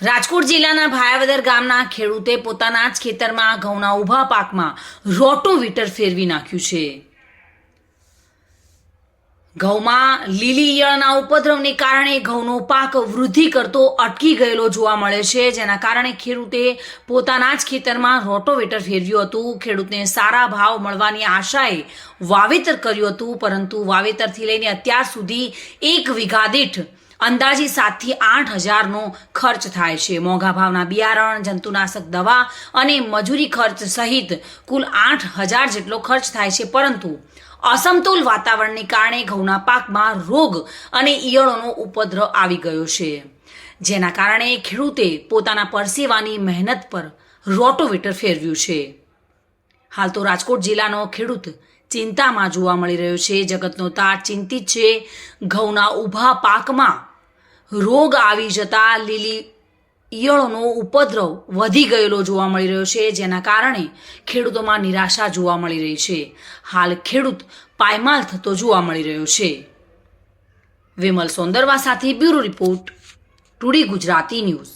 રાજકોટ જિલ્લાના ભાયાવદર ગામના ખેડૂતે પોતાના જ ખેતરમાં ઘઉંના ઊભા પાકમાં રોટોવીટર ફેરવી નાખ્યું છે. ઘઉંમાં લીલી ઈયળના ઉપદ્રવને કારણે ઘઉંનો પાક વૃદ્ધિ કરતો અટકી ગયેલો જોવા મળે છે, જેના કારણે ખેડૂતે પોતાના જ ખેતરમાં રોટોવીટર ફેરવ્યું હતું. ખેડૂતને સારા ભાવ મળવાની આશાએ વાવેતર કર્યું હતું, પરંતુ વાવેતરથી લઈને અત્યાર સુધી એક વીઘા દીઠ અંદાજે 7 થી 8 હજારનો ખર્ચ થાય છે. મોંઘા ભાવના બિયારણ, જંતુનાશક દવા અને મજૂરી ખર્ચ સહિત કુલ 8,000 જેટલો ખર્ચ થાય છે, પરંતુ અસમતુલ વાતાવરણને કારણે ઘઉંના પાકમાં રોગ અને ઈયળોનો ઉપદ્રવ આવી ગયો છે, જેના કારણે ખેડૂતે પોતાના પરસેવાની મહેનત પર રોટોવીટર ફેરવ્યું છે. હાલ તો રાજકોટ જિલ્લાનો ખેડૂત ચિંતામાં જોવા મળી રહ્યો છે. જગતનો તાત ચિંતિત છે. ઘઉંના ઊભા પાકમાં રોગ આવી જતા લીલી ઈયળોનો ઉપદ્રવ વધી ગયેલો જોવા મળી રહ્યો છે, જેના કારણે ખેડૂતોમાં નિરાશા જોવા મળી રહી છે. હાલ ખેડૂત પાયમાલ થતો જોવા મળી રહ્યો છે. વિમલ સોંદરવા સાથે bureau report, today Gujarati news.